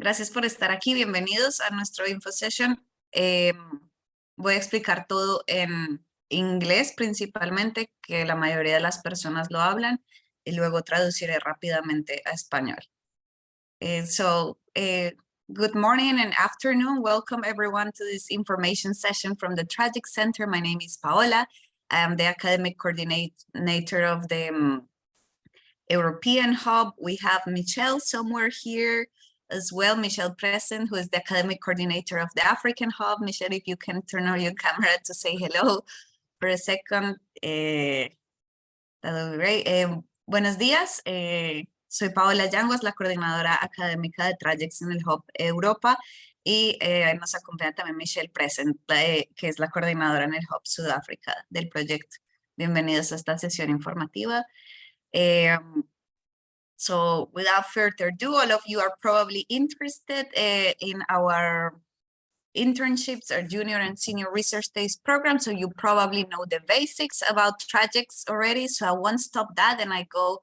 Gracias por estar aquí. Bienvenidos a nuestro Info Session. Voy a explicar todo en inglés principalmente, que la mayoría de las personas lo hablan, y luego traduciré rápidamente a español. Good morning and afternoon. Welcome everyone to this information session from the Tragic Center. My name is Paola. I am the academic coordinator of the European Hub. We have Michelle somewhere here as well, Michelle present, who is the academic coordinator of the African Hub. Michelle, if you can turn on your camera to say hello for a second, that would be great. Buenos días, soy Paola Yanguas, la coordinadora académica de Trajects en el Hub Europa, y nos acompaña también Michelle present, que es la coordinadora en el Hub Sudáfrica del proyecto. Bienvenidos a esta sesión informativa. So without further ado, all of you are probably interested in our internships or junior and senior research days program. So you probably know the basics about Trajects already. So I won't stop that and I go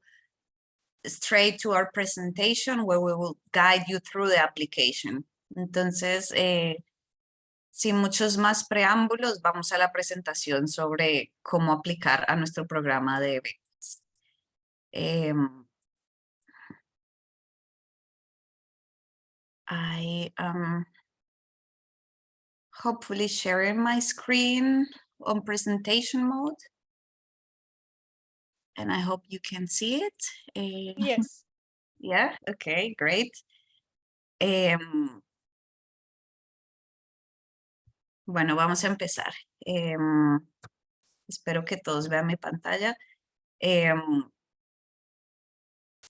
straight to our presentation where we will guide you through the application. Entonces, sin muchos más preámbulos, vamos a la presentación sobre cómo aplicar a nuestro programa de becas. I am hopefully sharing my screen on presentation mode. And I hope you can see it. Yes. Yeah, okay, great. Bueno, vamos a empezar. Espero que todos vean mi pantalla.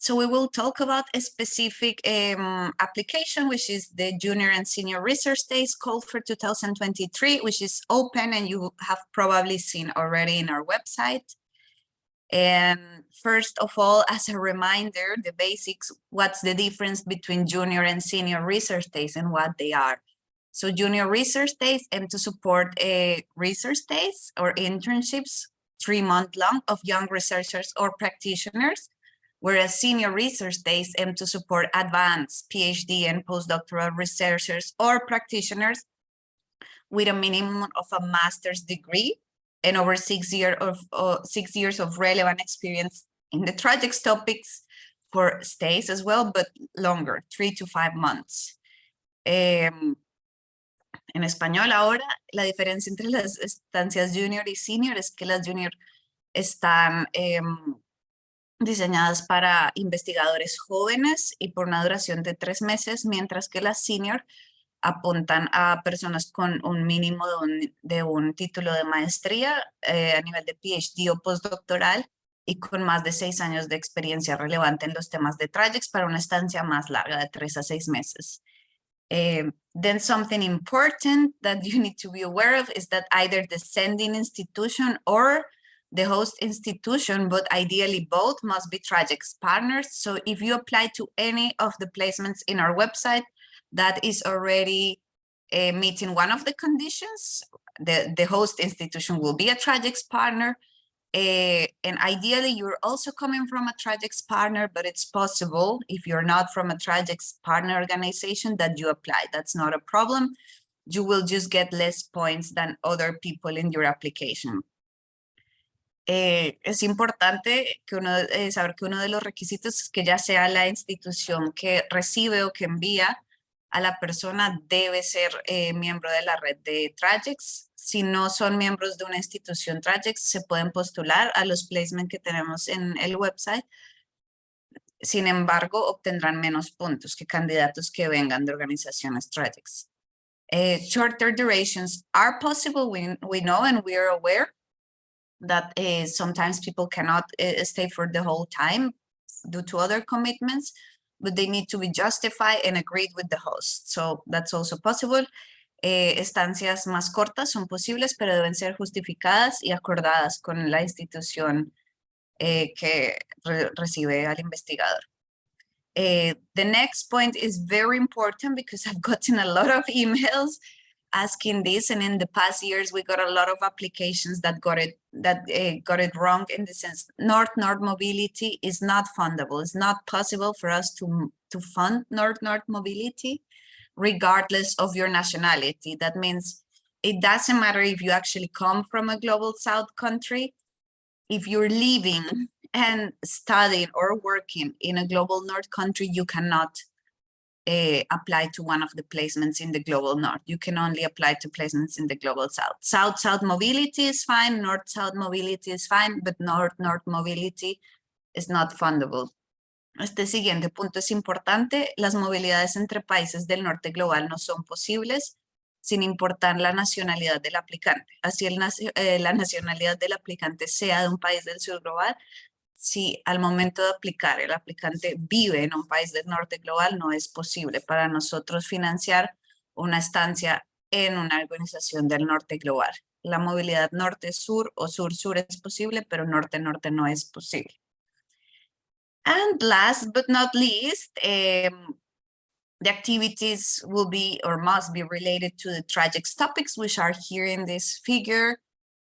So we will talk about a specific application, which is the Junior and Senior Research Days call for 2023, which is open and you have probably seen already in our website. And first of all, as a reminder, the basics, what's the difference between Junior and Senior Research Days and what they are. So Junior Research Days aim to support research days or internships, 3-month long, of young researchers or practitioners, whereas Senior Research Days aim to support advanced PhD and postdoctoral researchers or practitioners with a minimum of a master's degree and over 6 years of relevant experience in the Trajects topics for stays as well, but longer, 3 to 5 months. En español ahora, la diferencia entre las estancias junior y senior es que las junior están diseñadas para investigadores jóvenes y por una duración de 3 meses, mientras que las senior apuntan a personas con un mínimo de un título de maestría a nivel de PhD o postdoctoral y con más de 6 años de experiencia relevante en los temas de Trajects para una estancia más larga de 3 a 6 meses. Then something important that you need to be aware of is that either the sending institution or the host institution, but ideally both, must be Trajects partners. So if you apply to any of the placements in our website that is already meeting one of the conditions, the host institution will be a Trajects partner. And ideally, you're also coming from a Trajects partner, but it's possible if you're not from a Trajects partner organization that you apply. That's not a problem. You will just get less points than other people in your application. Es importante que saber que uno de los requisitos es que ya sea la institución que recibe o que envía a la persona debe ser miembro de la red de Trajects. Si no son miembros de una institución Trajects, se pueden postular a los placements que tenemos en el website. Sin embargo, obtendrán menos puntos que candidatos que vengan de organizaciones Trajects. Shorter durations are possible, we know and we are aware that sometimes people cannot stay for the whole time due to other commitments, but they need to be justified and agreed with the host. So that's also possible. Estancias más cortas son posibles, pero deben ser justificadas y acordadas con la institución que recibe al investigador. The next point is very important because I've gotten a lot of emails asking this, and in the past years we got a lot of applications that got it wrong, in the sense north-north mobility is not fundable. It's not possible for us to fund north-north mobility regardless of your nationality. That means it doesn't matter if you actually come from a global south country. If you're living and studying or working in a global north country, you cannot apply to one of the placements in the global north. You can only apply to placements in the global south. South-south mobility is fine, north-south mobility is fine, but north-north mobility is not fundable. Este siguiente punto es importante. Las movilidades entre países del norte global no son posibles sin importar la nacionalidad del aplicante. Así la nacionalidad del aplicante sea de un país del sur global, si al momento de aplicar el aplicante vive en un país del norte global, no es posible para nosotros financiar una estancia en una organización del norte global. La movilidad norte-sur o sur-sur es posible, pero norte-norte no es posible. And last but not least, the activities will be or must be related to the TRAJEX topics, which are here in this figure.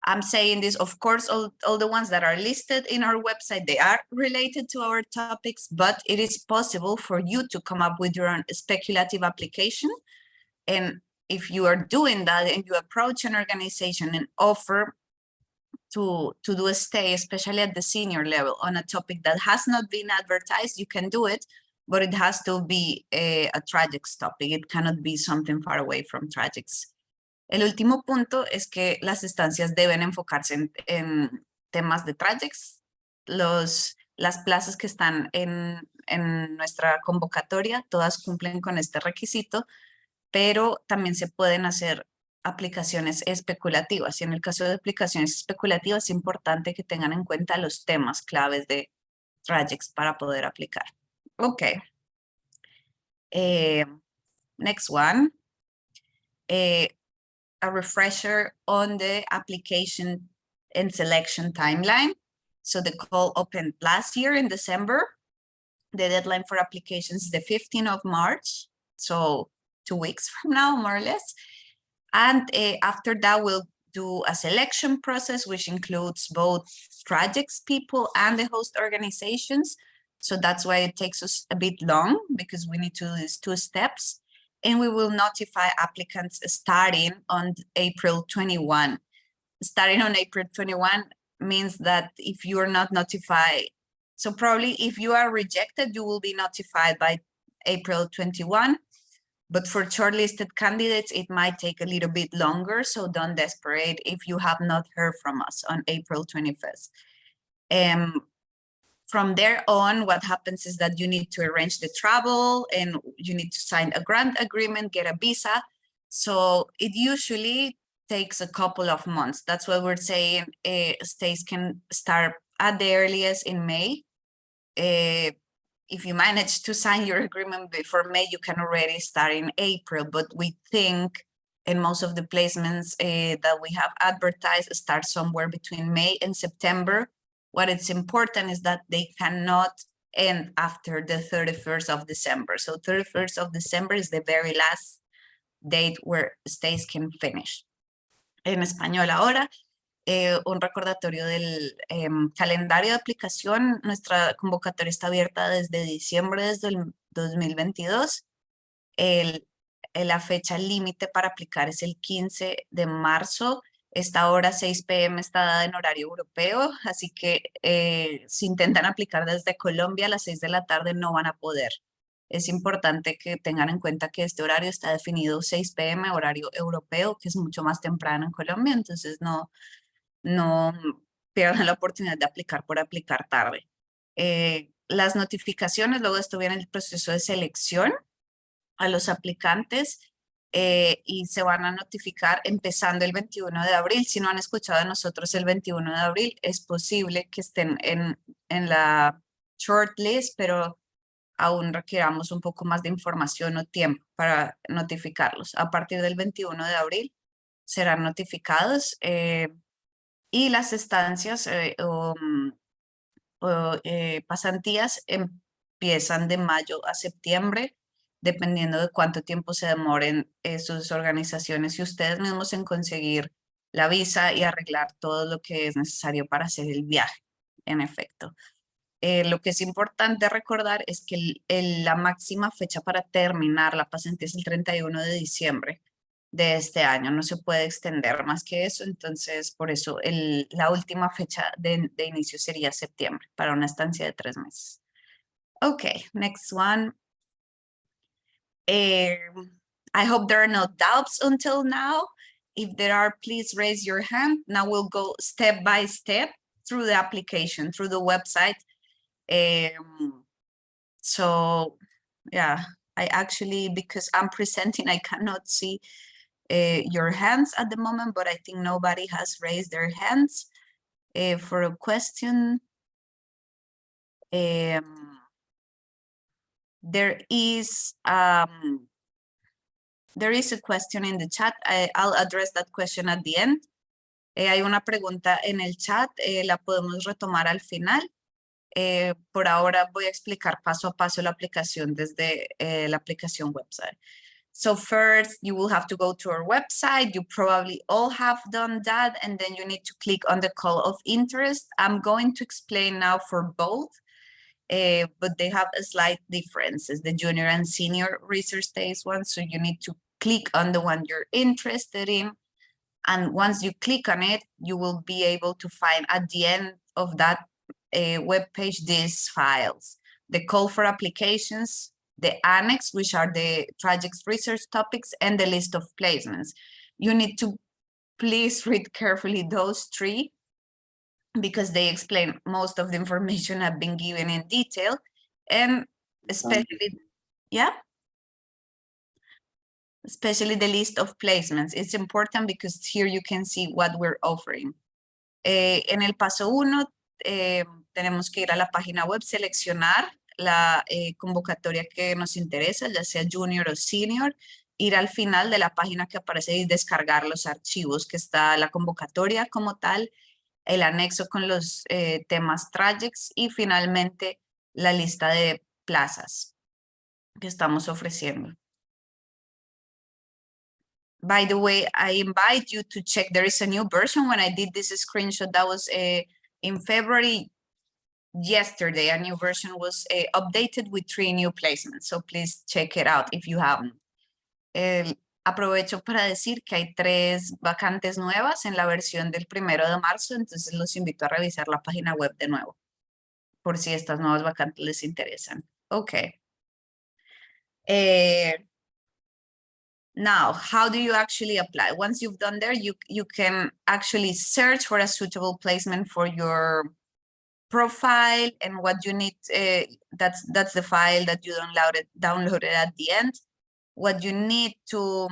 I'm saying this, of course, all the ones that are listed in our website, they are related to our topics, but it is possible for you to come up with your own speculative application. And if you are doing that and you approach an organization and offer to do a stay, especially at the senior level, on a topic that has not been advertised, you can do it, but it has to be a TRAJEX topic. It cannot be something far away from TRAJEX. El último punto es que las estancias deben enfocarse en temas de TRAJEX. Las plazas que están en nuestra convocatoria, todas cumplen con este requisito, pero también se pueden hacer aplicaciones especulativas. Y en el caso de aplicaciones especulativas es importante que tengan en cuenta los temas claves de TRAJEX para poder aplicar. Ok. Next one. A refresher on the application and selection timeline. So the call opened last year in December. The deadline for applications is the 15th of March. So 2 weeks from now, more or less. And after that, we'll do a selection process, which includes both TRAJEX people and the host organizations. So that's why it takes us a bit long, because we need to do these 2 steps. And we will notify applicants starting on April 21. Starting on April 21 means that if you are not notified, so probably if you are rejected, you will be notified by April 21. But for shortlisted candidates, it might take a little bit longer. So don't desperate if you have not heard from us on April 21st. From there on, what happens is that you need to arrange the travel and you need to sign a grant agreement, get a visa. So it usually takes a couple of months. That's what we're saying. Stays can start at the earliest in May. If you manage to sign your agreement before May, you can already start in April. But we think in most of the placements that we have advertised start somewhere between May and September. What is important is that they cannot end after the 31st of December. So 31st of December is the very last date where stays can finish. En español ahora, un recordatorio del calendario de aplicación. Nuestra convocatoria está abierta desde diciembre del 2022. La fecha límite para aplicar es el 15 de marzo. Esta hora 6 p.m. está dada en horario europeo, así que si intentan aplicar desde Colombia a las 6 de la tarde no van a poder. Es importante que tengan en cuenta que este horario está definido 6 p.m. horario europeo, que es mucho más temprano en Colombia, entonces no pierdan la oportunidad de aplicar por aplicar tarde. Las notificaciones, luego de esto viene el proceso de selección a los aplicantes. Y se van a notificar empezando el 21 de abril. Si no han escuchado de nosotros el 21 de abril, es posible que estén en la shortlist, pero aún requiramos un poco más de información o tiempo para notificarlos. A partir del 21 de abril serán notificados y las estancias o pasantías empiezan de mayo a septiembre. dependiendo de cuánto tiempo se demoren sus organizaciones y ustedes mismos en conseguir la visa y arreglar todo lo que es necesario para hacer el viaje, en efecto. Lo que es importante recordar es que la máxima fecha para terminar la pasantía es el 31 de diciembre de este año. No se puede extender más que eso, entonces por eso la última fecha de inicio sería septiembre para una estancia de 3 meses. Okay, next one. I hope there are no doubts until now. If there are, please raise your hand. Now we'll go step by step through the application, through the website. So yeah, I actually, because I'm presenting, I cannot see your hands at the moment, but I think nobody has raised their hands for a question. There is a question in the chat. I'll address that question at the end. Hay una pregunta en el chat, la podemos retomar al final. Por ahora voy a explicar paso a paso la aplicación desde la aplicación website. So first, you will have to go to our website. You probably all have done that, and then you need to click on the call of interest. I'm going to explain now for both, but they have a slight differences, the junior and senior research days one. So you need to click on the one you're interested in. And once you click on it, you will be able to find at the end of that web page these files: the call for applications, the annex, which are the project's research topics, and the list of placements. You need to please read carefully those three because they explain most of the information I've been given in detail, and especially, especially the list of placements. It's important because here you can see what we're offering. En el paso 1, tenemos que ir a la página web, seleccionar la convocatoria que nos interesa, ya sea junior o senior, ir al final de la página que aparece y descargar los archivos, que está la convocatoria como tal, el anexo con los temas projects y finalmente la lista de plazas que estamos ofreciendo. By the way, I invite you to check. There is a new version. When I did this screenshot, that was in February. Yesterday, a new version was updated with 3 new placements. So please check it out if you haven't. Aprovecho para decir que hay 3 vacantes nuevas en la versión del 1 de marzo. Entonces los invito a revisar la página web de nuevo por si estas nuevas vacantes les interesan. Okay. Now, how do you actually apply? Once you've done there, you can actually search for a suitable placement for your profile, and what you need, that's the file that you downloaded at the end. What you need to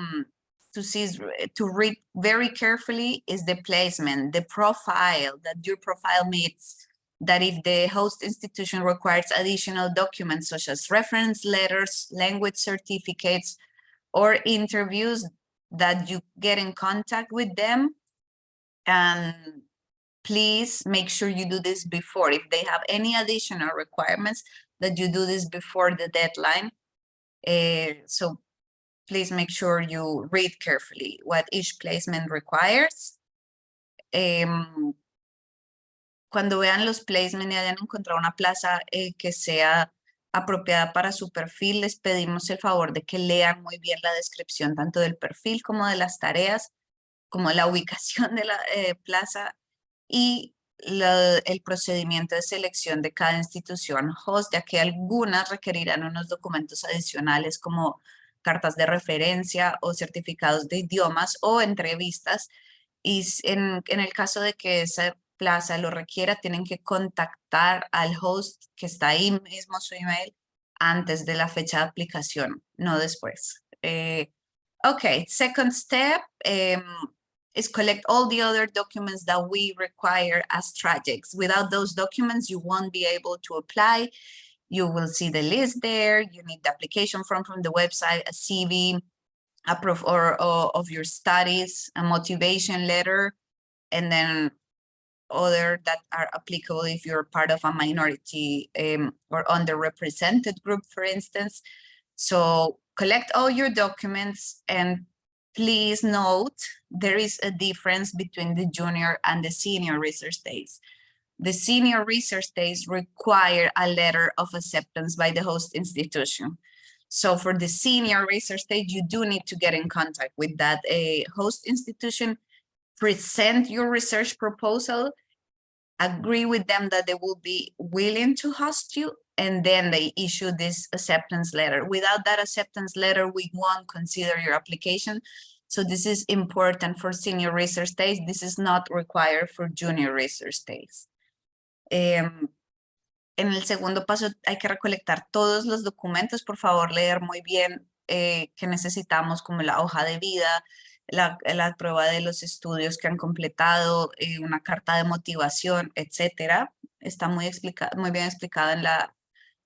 see is, to read very carefully is the placement, the profile that your profile meets, that if the host institution requires additional documents such as reference letters, language certificates, or interviews, that you get in contact with them. And please make sure you do this before. If they have any additional requirements, that you do this before the deadline. So please make sure you read carefully what each placement requires. Cuando vean los placements y hayan encontrado una plaza que sea apropiada para su perfil, les pedimos el favor de que lean muy bien la descripción tanto del perfil como de las tareas, como la ubicación de la plaza y el procedimiento de selección de cada institución host, ya que algunas requerirán unos documentos adicionales como cartas de referencia o certificados de idiomas o entrevistas. Y en el caso de que esa plaza lo requiera, tienen que contactar al host que está ahí mismo, su email, antes de la fecha de aplicación, no después. Okay, second step is collect all the other documents that we require as projects. Without those documents, you won't be able to apply. You will see the list there. You need the application form from the website, a CV, a proof of your studies, a motivation letter, and then other that are applicable if you're part of a minority or underrepresented group, for instance. So collect all your documents, and please note there is a difference between the junior and the senior research days. The senior research days require a letter of acceptance by the host institution. So for the senior research stage, you do need to get in contact with that host institution, present your research proposal, agree with them that they will be willing to host you, and then they issue this acceptance letter. Without that acceptance letter, we won't consider your application. So this is important for senior research days. This is not required for junior research days. En el segundo paso hay que recolectar todos los documentos. Por favor, leer muy bien que necesitamos, como la hoja de vida, la prueba de los estudios que han completado, una carta de motivación, etcétera. Está muy bien explicada en la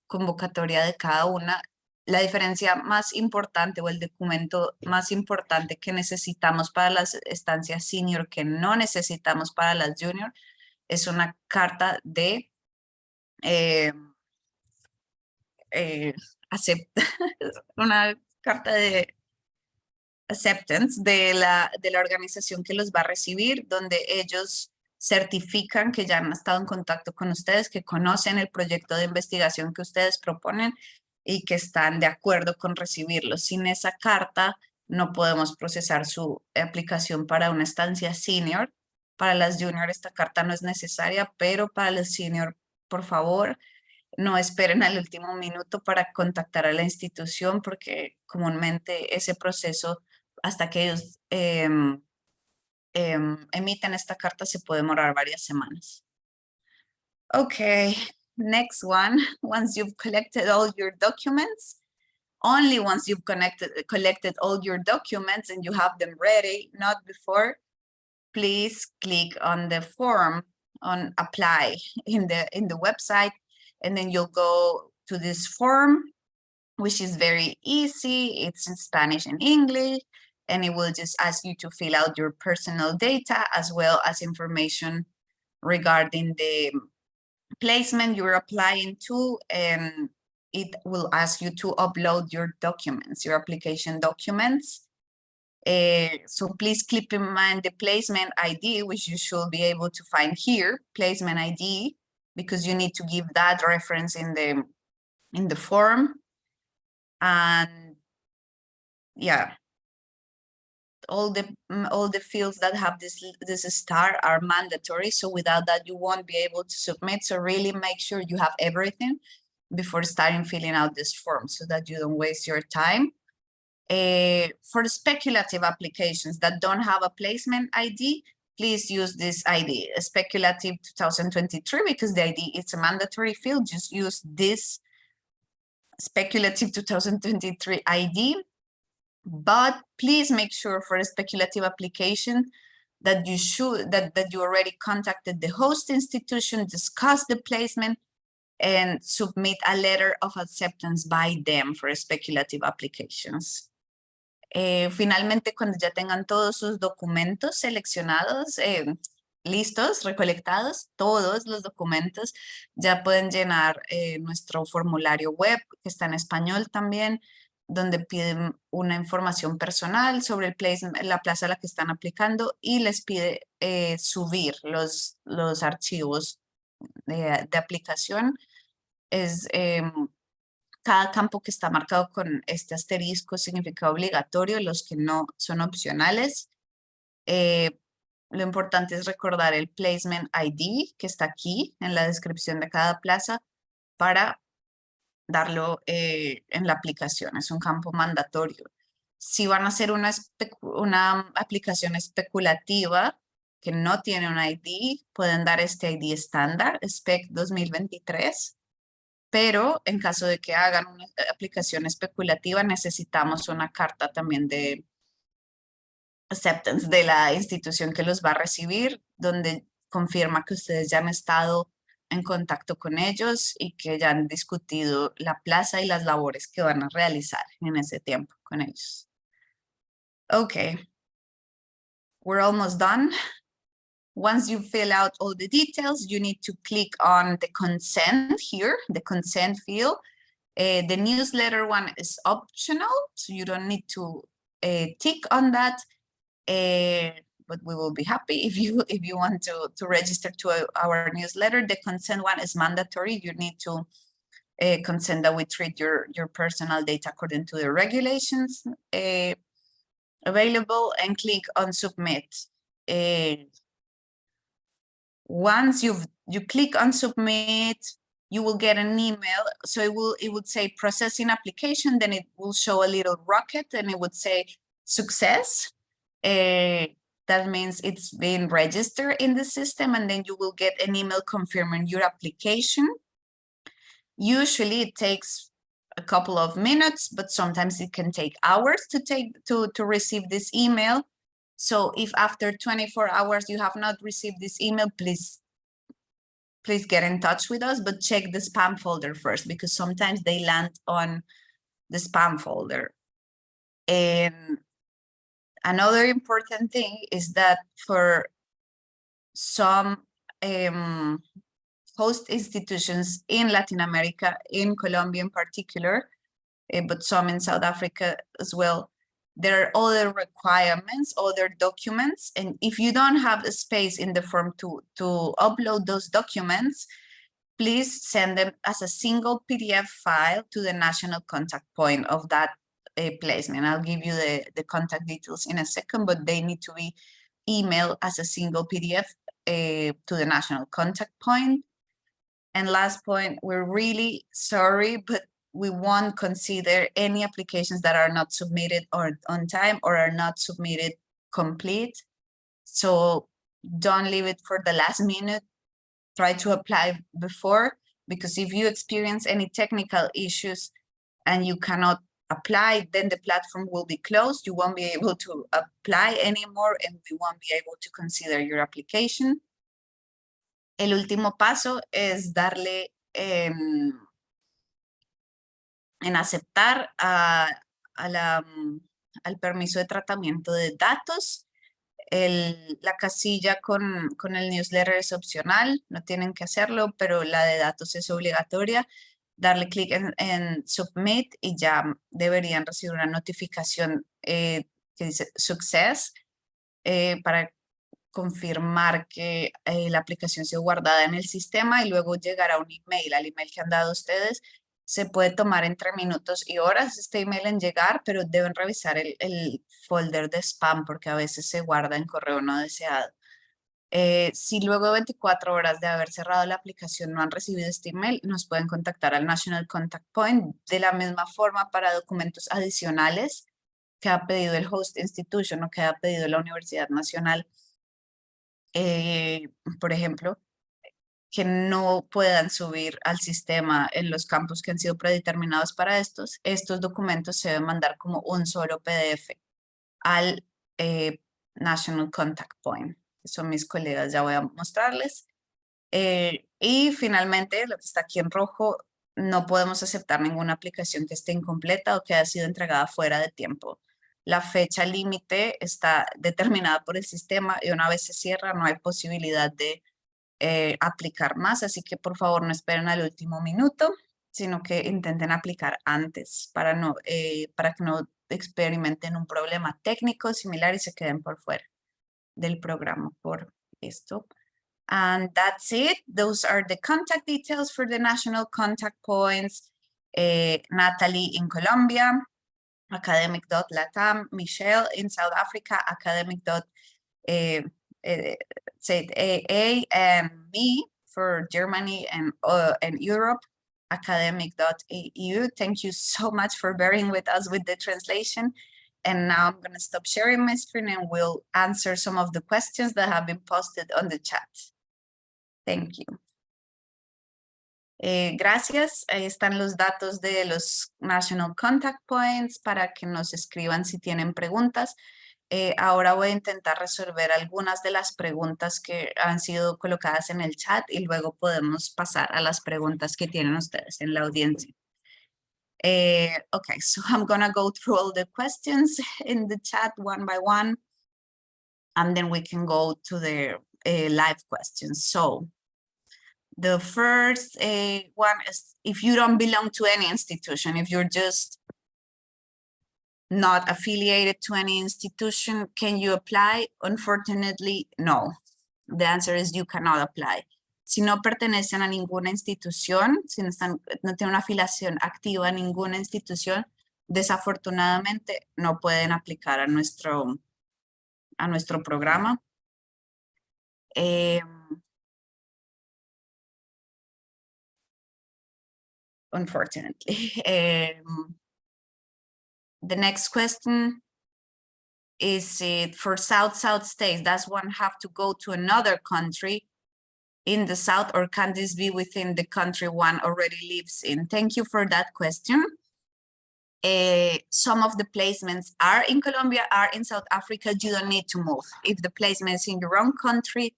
convocatoria de cada una. La diferencia más importante o el documento más importante que necesitamos para las estancias senior que no necesitamos para las junior es una carta de una carta de acceptance de la organización que los va a recibir, donde ellos certifican que ya han estado en contacto con ustedes, que conocen el proyecto de investigación que ustedes proponen y que están de acuerdo con recibirlo. Sin esa carta no podemos procesar su aplicación para una estancia senior. Para las junior esta carta no es necesaria, pero para los senior, por favor, no esperen al último minuto para contactar a la institución, porque comúnmente ese proceso, hasta que ellos emiten esta carta, se puede demorar varias semanas. Okay, next one. Once you've collected all your documents, only once you've collected all your documents and you have them ready, not before, please click on the form on apply in the website, and then you'll go to this form, which is very easy. It's in Spanish and English, and it will just ask you to fill out your personal data as well as information regarding the placement you're applying to, and it will ask you to upload your documents, your application documents. So please keep in mind the placement ID, which you should be able to find here, placement ID, because you need to give that reference in the form. And yeah, all the fields that have this star are mandatory. So without that, you won't be able to submit. So really make sure you have everything before starting filling out this form so that you don't waste your time. For speculative applications that don't have a placement ID, please use this ID, speculative 2023, because the ID is a mandatory field. Just use this speculative 2023 ID. But please make sure for a speculative application that you already contacted the host institution, discuss the placement, and submit a letter of acceptance by them for speculative applications. Finalmente, cuando ya tengan todos sus documentos seleccionados, listos, recolectados, todos los documentos, ya pueden llenar nuestro formulario web, que está en español también, donde piden una información personal sobre el placement, la plaza a la que están aplicando, y les pide subir los archivos de aplicación. Es cada campo que está marcado con este asterisco significa obligatorio, los que no son opcionales. Lo importante es recordar el placement ID que está aquí en la descripción de cada plaza para darlo en la aplicación. Es un campo mandatorio. Si van a hacer una aplicación especulativa que no tiene un ID, pueden dar este ID estándar, SPEC 2023. Pero en caso de que hagan una aplicación especulativa, necesitamos una carta también de acceptance de la institución que los va a recibir, donde confirma que ustedes ya han estado en contacto con ellos y que ya han discutido la plaza y las labores que van a realizar en ese tiempo con ellos. Okay, we're almost done. Once you fill out all the details, you need to click on the consent here, the consent field, The newsletter one is optional, so you don't need to tick on that. But we will be happy if you want to register to our newsletter. The consent one is mandatory. You need to consent that we treat your personal data according to the regulations available, and click on submit. Once you click on submit, you will get an email. So it would say processing application, then it will show a little rocket and it would say success. That means it's been registered in the system, and then you will get an email confirming your application. Usually it takes a couple of minutes, but sometimes it can take hours to receive this email. So if after 24 hours you have not received this email, please get in touch with us, but check the spam folder first, because sometimes they land on the spam folder. And another important thing is that for some host institutions in Latin America, in Colombia in particular, but some in South Africa as well, there are other requirements, other documents, and if you don't have a space in the form to upload those documents, please send them as a single PDF file to the national contact point of that placement. I'll give you the contact details in a second, but they need to be emailed as a single PDF to the national contact point. And last point, we're really sorry, but we won't consider any applications that are not submitted or on time or are not submitted complete. So don't leave it for the last minute. Try to apply before, because if you experience any technical issues and you cannot apply, then the platform will be closed. You won't be able to apply anymore, and we won't be able to consider your application. El último paso es darle en aceptar al permiso de tratamiento de datos. La casilla con el newsletter es opcional, no tienen que hacerlo, pero la de datos es obligatoria. Darle clic en submit y ya deberían recibir una notificación que dice success para confirmar que la aplicación se guardada en el sistema, y luego llegará un email, al email que han dado ustedes. Se puede tomar entre minutos y horas este email en llegar, pero deben revisar el folder de spam, porque a veces se guarda en correo no deseado. Si luego de 24 horas de haber cerrado la aplicación no han recibido este email, nos pueden contactar al National Contact Point. De la misma forma, para documentos adicionales que ha pedido el host institution o que ha pedido la Universidad Nacional, por ejemplo, que no puedan subir al sistema en los campos que han sido predeterminados para estos documentos se deben mandar como un solo PDF al National Contact Point. Son mis colegas, ya voy a mostrarles. Y finalmente, lo que está aquí en rojo, no podemos aceptar ninguna aplicación que esté incompleta o que haya sido entregada fuera de tiempo. La fecha límite está determinada por el sistema y una vez se cierra no hay posibilidad de aplicar más, así que por favor no esperen al último minuto, sino que intenten aplicar antes para que no experimenten un problema técnico similar y se queden por fuera del programa por esto. And that's it. Those are the contact details for the national contact points. Natalie in Colombia, academic.latam, Michelle in South Africa, academic.AA, and me for Germany and Europe, academic.eu. Thank you so much for bearing with us with the translation. And now I'm going to stop sharing my screen and we'll answer some of the questions that have been posted on the chat. Thank you. Gracias. Ahí están los datos de los National Contact Points para que nos escriban si tienen preguntas. Ahora voy a intentar resolver algunas de las preguntas que han sido colocadas en el chat y luego podemos pasar a las preguntas que tienen ustedes en la audiencia. Okay, so I'm gonna go through all the questions in the chat one by one, and then we can go to the live questions. So The first one is if you don't belong to any institution, if you're just not affiliated to any institution, can you apply? Unfortunately, no. The answer is you cannot apply. Si no pertenecen a ninguna institución, si no tienen una afiliación activa a ninguna institución, desafortunadamente no pueden aplicar a nuestro programa. Unfortunately. The next question is it for South states, does one have to go to another country in the South, or can this be within the country one already lives in? Thank you for that question. Some of the placements are in Colombia, are in South Africa. You don't need to move. If the placement is in your own country,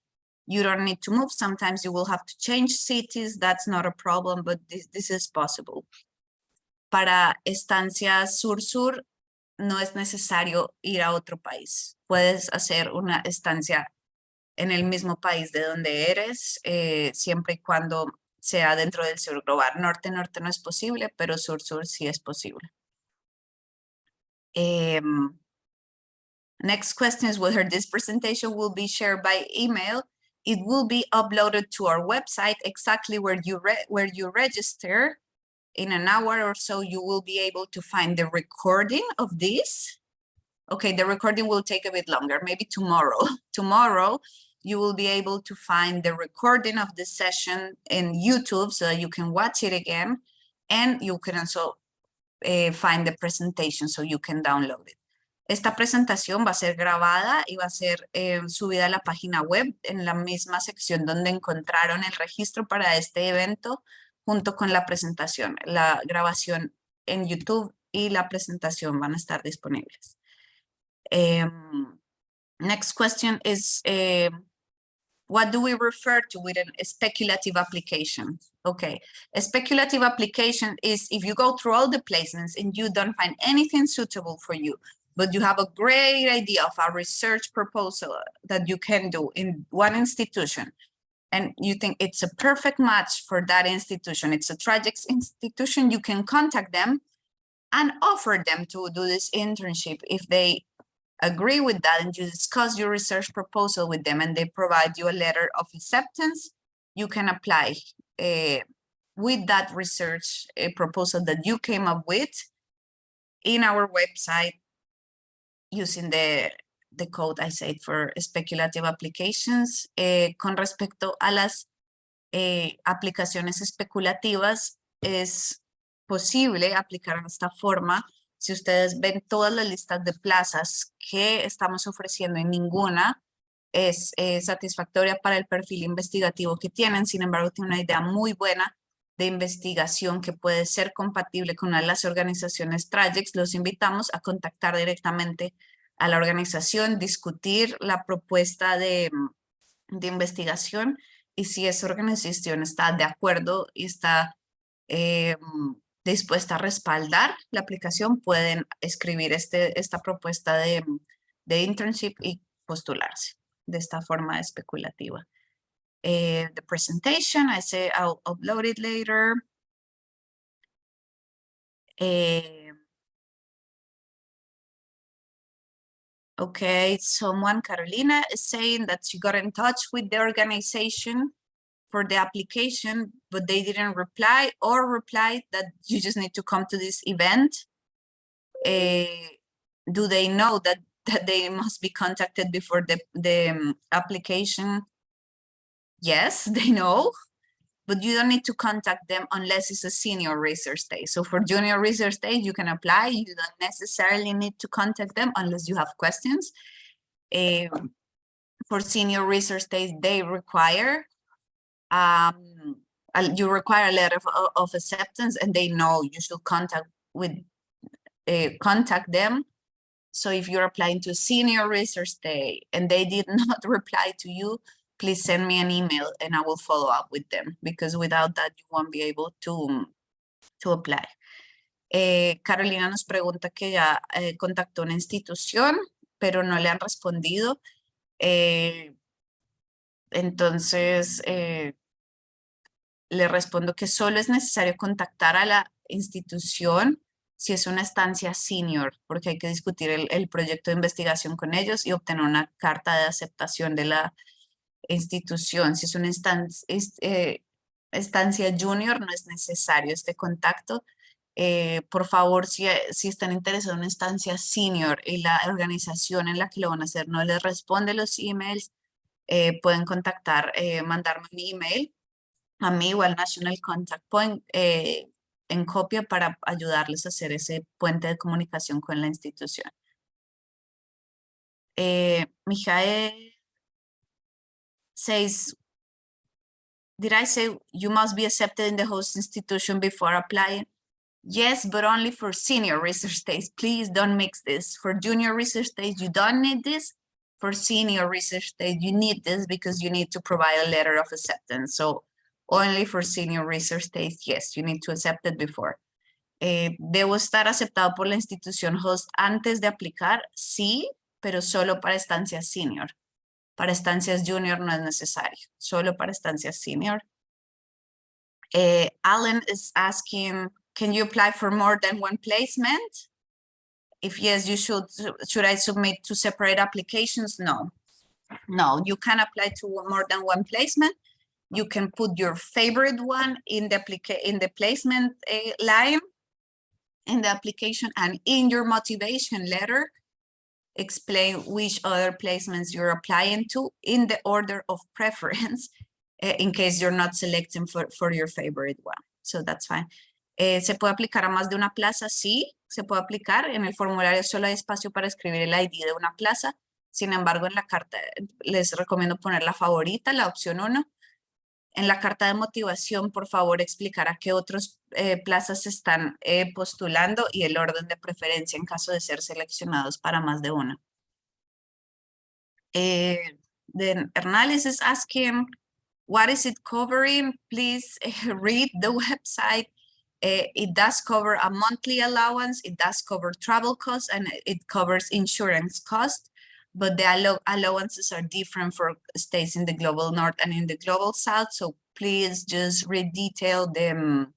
you don't need to move. Sometimes you will have to change cities. That's not a problem, but this is possible. Para estancias sur-sur, no es necesario ir a otro país. Puedes hacer una estancia en el mismo país de donde eres, siempre y cuando sea dentro del sur global. Norte-norte no es posible, pero sur-sur sí es posible. Next question is whether this presentation will be shared by email. It will be uploaded to our website exactly where you register. In an hour or so, you will be able to find the recording of this. Okay, the recording will take a bit longer, maybe tomorrow. Tomorrow, you will be able to find the recording of the session in YouTube so that you can watch it again. And you can also find the presentation so you can download it. Esta presentación va a ser grabada y va a ser subida a la página web en la misma sección donde encontraron el registro para este evento junto con la presentación. La grabación en YouTube y la presentación van a estar disponibles. Next question is, what do we refer to with a speculative application? Okay, a speculative application is if you go through all the placements and you don't find anything suitable for you, but you have a great idea of a research proposal that you can do in one institution, and you think it's a perfect match for that institution, it's a TRIGEX institution, you can contact them and offer them to do this internship. If they agree with that and you discuss your research proposal with them and they provide you a letter of acceptance, you can apply with that research proposal that you came up with in our website using the code I said for speculative applications. Con respecto a las aplicaciones especulativas, es posible aplicar de esta forma. Si ustedes ven todas las listas de plazas que estamos ofreciendo y ninguna es satisfactoria para el perfil investigativo que tienen, sin embargo, tiene una idea muy buena de investigación que puede ser compatible con una de las organizaciones TRIGEX, los invitamos a contactar directamente a la organización, discutir la propuesta de investigación y si esa organización está de acuerdo y está dispuesta a respaldar la aplicación, pueden escribir esta propuesta de internship y postularse de esta forma especulativa. The presentation, I say I'll upload it later. Okay, someone, Carolina, is saying that she got in touch with the organization for the application, but they didn't reply or replied that you just need to come to this event. Do they know that they must be contacted before the application? Yes, they know, but you don't need to contact them unless it's a senior research day. So for junior research day, you can apply. You don't necessarily need to contact them unless you have questions. For senior research days, they require you require a letter of acceptance, and they know you should contact them. So if you're applying to senior research day and they did not reply to you, please send me an email and I will follow up with them, because without that you won't be able to apply. Carolina nos pregunta que ya contactó una institución, pero no le han respondido. Entonces, le respondo que solo es necesario contactar a la institución si es una estancia senior, porque hay que discutir el proyecto de investigación con ellos y obtener una carta de aceptación de la institución. Si es una estancia junior, no es necesario este contacto. Por favor, si están interesados en una estancia senior y la organización en la que lo van a hacer no les responde los emails, pueden contactar, mandarme un email a mí o al National Contact Point en copia para ayudarles a hacer ese puente de comunicación con la institución. Mijael says, did I say you must be accepted in the host institution before applying? Yes, but only for senior research stays. Please don't mix this. For junior research stays, you don't need this. For senior research stays, you need this because you need to provide a letter of acceptance. So only for senior research stays, yes, you need to accept it before. ¿Debo estar aceptado por la institución host antes de aplicar? Sí, pero solo para estancias senior. Para estancias junior no es necesario, solo para estancias senior. Alan is asking, can you apply for more than one placement? If yes, you should I submit two separate applications? No, you can apply to more than one placement. You can put your favorite one in the placement line in the application, and in your motivation letter, explain which other placements you're applying to in the order of preference in case you're not selecting for your favorite one. So that's fine. ¿Se puede aplicar a más de una plaza? Sí, se puede aplicar. En el formulario solo hay espacio para escribir el ID de una plaza. Sin embargo, en la carta les recomiendo poner la favorita, la opción 1. En la carta de motivación, por favor, explicar a qué otras plazas se están postulando y el orden de preferencia en caso de ser seleccionados para más de una. Then Hernales is asking, what is it covering? Please read the website. It does cover a monthly allowance, it does cover travel costs, and it covers insurance costs, but the allowances are different for states in the global north and in the global south, so please just read detail the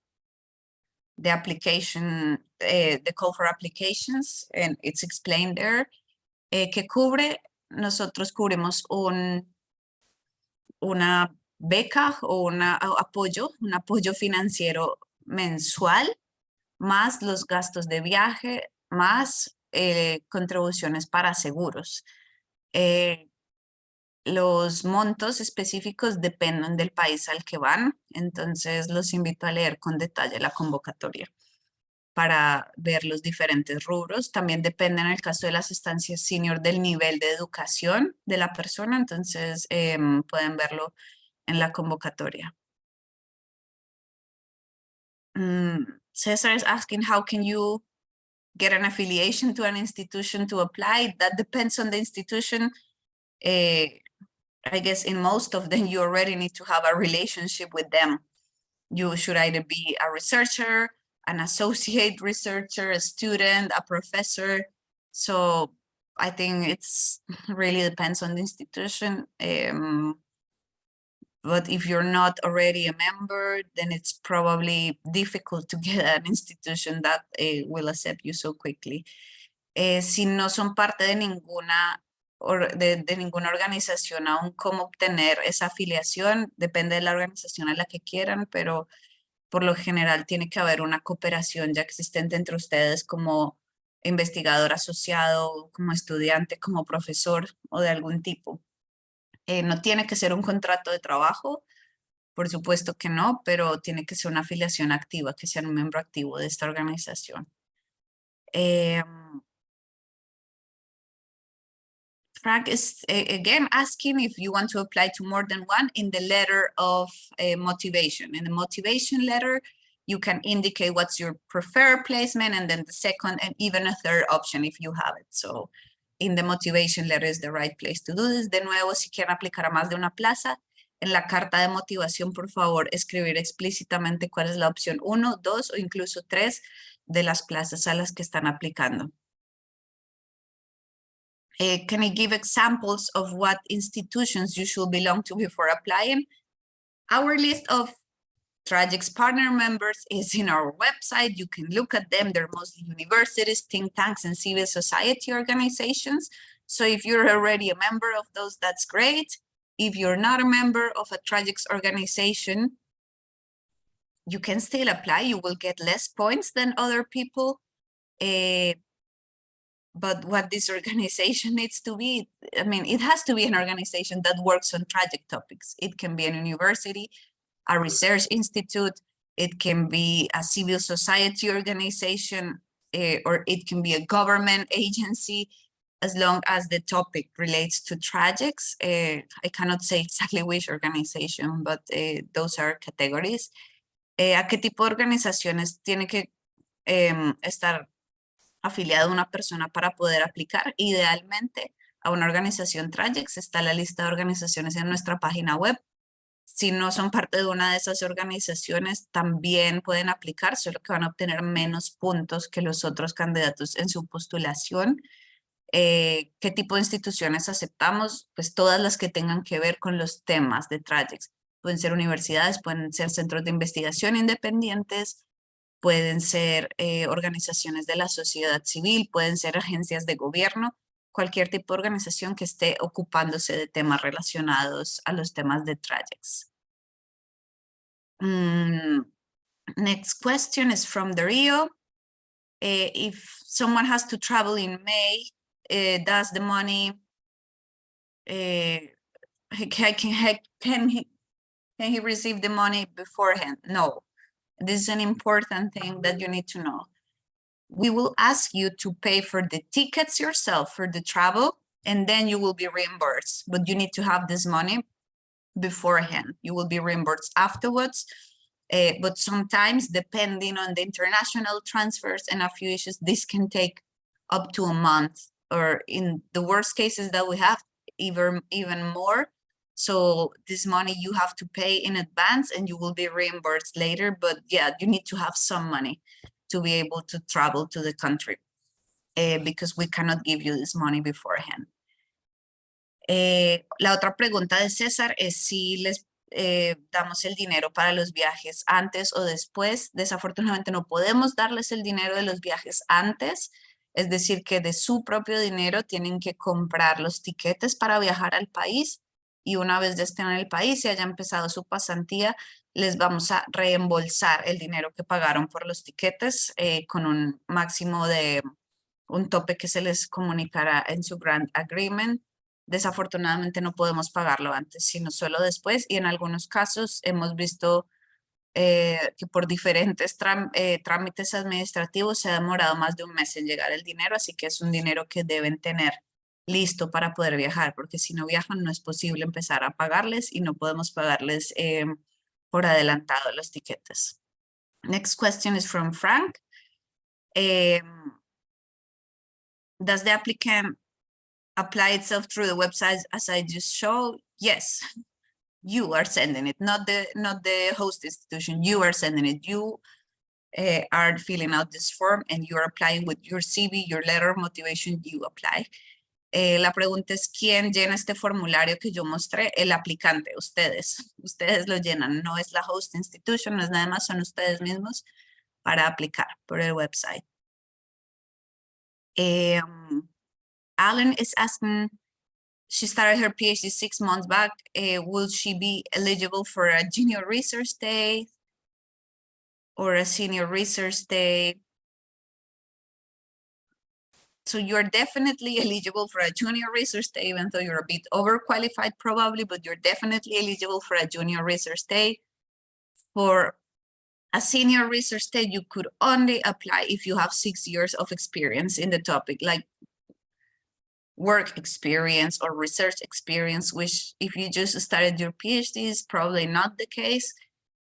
application, the call for applications, and it's explained there. ¿Qué cubre? Nosotros cubrimos una beca o un apoyo financiero mensual, más los gastos de viaje, más contribuciones para seguros. Los montos específicos dependen del país al que van, entonces los invito a leer con detalle la convocatoria para ver los diferentes rubros. También depende en el caso de las estancias senior del nivel de educación de la persona, entonces pueden verlo en la convocatoria. Cesar is asking, how can you get an affiliation to an institution to apply? That depends on the institution. I guess in most of them, you already need to have a relationship with them. You should either be a researcher, an associate researcher, a student, a professor. So I think it's really depends on the institution. But if you're not already a member, then it's probably difficult to get an institution that will accept you so quickly. Si no son parte de ninguna organización aún, cómo obtener esa afiliación, depende de la organización a la que quieran, pero por lo general tiene que haber una cooperación ya existente entre ustedes como investigador asociado, como estudiante, como profesor o de algún tipo. No tiene que ser un contrato de trabajo, por supuesto que no, pero tiene que ser una afiliación activa, que sean un miembro activo de esta organización. Frank is again asking if you want to apply to more than one in the letter of motivation. In the motivation letter, you can indicate what's your preferred placement and then the second and even a third option if you have it. So in the motivation letter is the right place to do this. De nuevo, si quieren aplicar a más de una plaza, en la carta de motivación, por favor, escribir explícitamente cuál es la opción 1, 2 o incluso 3 de las plazas a las que están aplicando. Can I give examples of what institutions you should belong to before applying? Our list of Traject's partner members is in our website. You can look at them. They're mostly universities, think tanks, and civil society organizations. So if you're already a member of those, that's great. If you're not a member of a Traject's organization, you can still apply. You will get less points than other people. But what this organization needs to be, I mean, it has to be an organization that works on Traject topics. It can be a university, a research institute, it can be a civil society organization, or it can be a government agency, as long as the topic relates to Trajects. I cannot say exactly which organization, but those are categories. ¿A qué tipo de organizaciones tiene que estar afiliada una persona para poder aplicar? Idealmente a una organización Trajects. Está la lista de organizaciones en nuestra página web. Si no son parte de una de esas organizaciones, también pueden aplicar, solo que van a obtener menos puntos que los otros candidatos en su postulación. ¿Qué tipo de instituciones aceptamos? Pues todas las que tengan que ver con los temas de Trajects. Pueden ser universidades, pueden ser centros de investigación independientes, pueden ser organizaciones de la sociedad civil, pueden ser agencias de gobierno, cualquier tipo de organización que esté ocupándose de temas relacionados a los temas de Trajects. Next question is from Darío. If someone has to travel in May, does the money, can he receive the money beforehand? No. This is an important thing that you need to know. We will ask you to pay for the tickets yourself for the travel, and then you will be reimbursed. But you need to have this money beforehand. You will be reimbursed afterwards. But sometimes, depending on the international transfers and a few issues, this can take up to a month, or in the worst cases that we have, even more. So this money you have to pay in advance and you will be reimbursed later. But yeah, you need to have some money to be able to travel to the country, because we cannot give you this money beforehand. La otra pregunta de César es si les damos el dinero para los viajes antes o después. Desafortunadamente no podemos darles el dinero de los viajes antes, es decir, que de su propio dinero tienen que comprar los tiquetes para viajar al país, y una vez ya estén en el país y haya empezado su pasantía, les vamos a reembolsar el dinero que pagaron por los tiquetes, con un máximo de un tope que se les comunicará en su grant agreement. Desafortunadamente no podemos pagarlo antes, sino solo después, y en algunos casos hemos visto que por diferentes trámites administrativos se ha demorado más de un mes en llegar el dinero, así que es un dinero que deben tener listo para poder viajar, porque si no viajan no es posible empezar a pagarles y no podemos pagarles por adelantado los tiquetes. Next question is from Frank. Does the applicant apply itself through the website as I just showed? Yes, you are sending it, not the host institution. You are sending it. You are filling out this form and you are applying with your CV, your letter of motivation. You apply. La pregunta es, ¿quién llena este formulario que yo mostré? El aplicante, ustedes. Ustedes lo llenan, no es la host institution, no es nada más, son ustedes mismos para aplicar por el website. Alan is asking, she started her PhD 6 months back. Will she be eligible for a junior research day or a senior research day? So you're definitely eligible for a junior research day, even though you're a bit overqualified probably, but you're definitely eligible for a junior research day. For a senior research day, you could only apply if you have 6 years of experience in the topic, like work experience or research experience, which if you just started your PhD is probably not the case.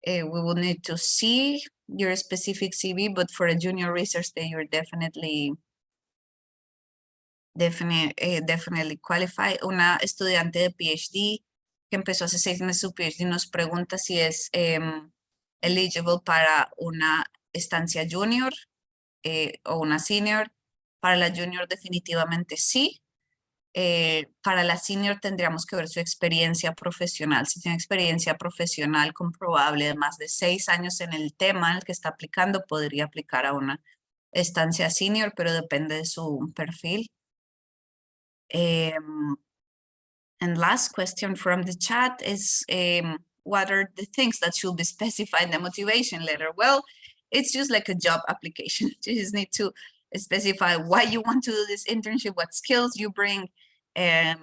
We will need to see your specific CV, but for a junior research day, you're definitely qualify. Una estudiante de PhD que empezó hace 6 meses su PhD nos pregunta si es eligible para una estancia junior o una senior. Para la junior definitivamente sí. Para la senior tendríamos que ver su experiencia profesional. Si tiene experiencia profesional comprobable de más de 6 años en el tema en el que está aplicando, podría aplicar a una estancia senior, pero depende de su perfil. And last question from the chat is, what are the things that should be specified in the motivation letter? Well, it's just like a job application. You just need to specify why you want to do this internship, what skills you bring, and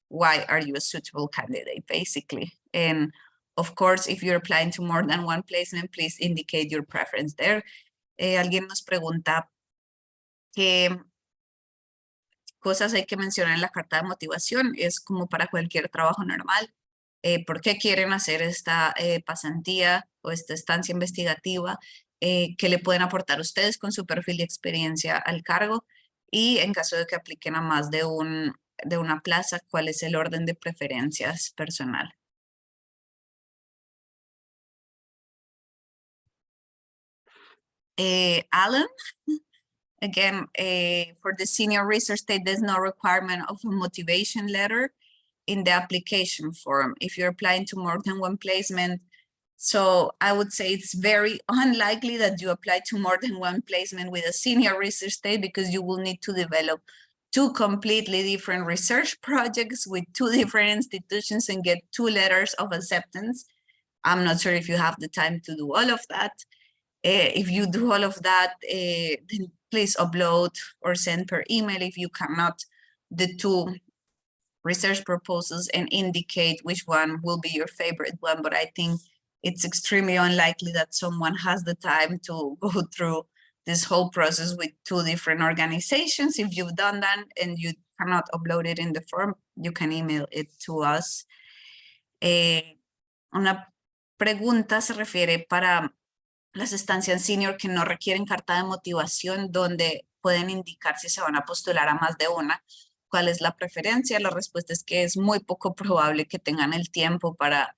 why are you a suitable candidate, basically. And of course, if you're applying to more than one placement, please indicate your preference there. Alguien nos pregunta qué cosas hay que mencionar en la carta de motivación. Es como para cualquier trabajo normal. ¿Por qué quieren hacer esta pasantía o esta estancia investigativa? ¿Qué le pueden aportar ustedes con su perfil de experiencia al cargo? Y en caso de que apliquen a más de una plaza, ¿cuál es el orden de preferencias personal? Alan, again, for the senior research state, there's no requirement of a motivation letter in the application form if you're applying to more than one placement. So I would say it's very unlikely that you apply to more than one placement with a senior research state, because you will need to develop 2 completely different research projects with 2 different institutions and get 2 letters of acceptance. I'm not sure if you have the time to do all of that. If you do all of that, then please upload or send per email, if you cannot, the 2 research proposals and indicate which one will be your favorite one. But I think it's extremely unlikely that someone has the time to go through this whole process with 2 different organizations. If you've done that and you cannot upload it in the form, you can email it to us. Una pregunta se refiere para las estancias senior que no requieren carta de motivación, donde pueden indicar si se van a postular a más de una. ¿Cuál es la preferencia? La respuesta es que es muy poco probable que tengan el tiempo para,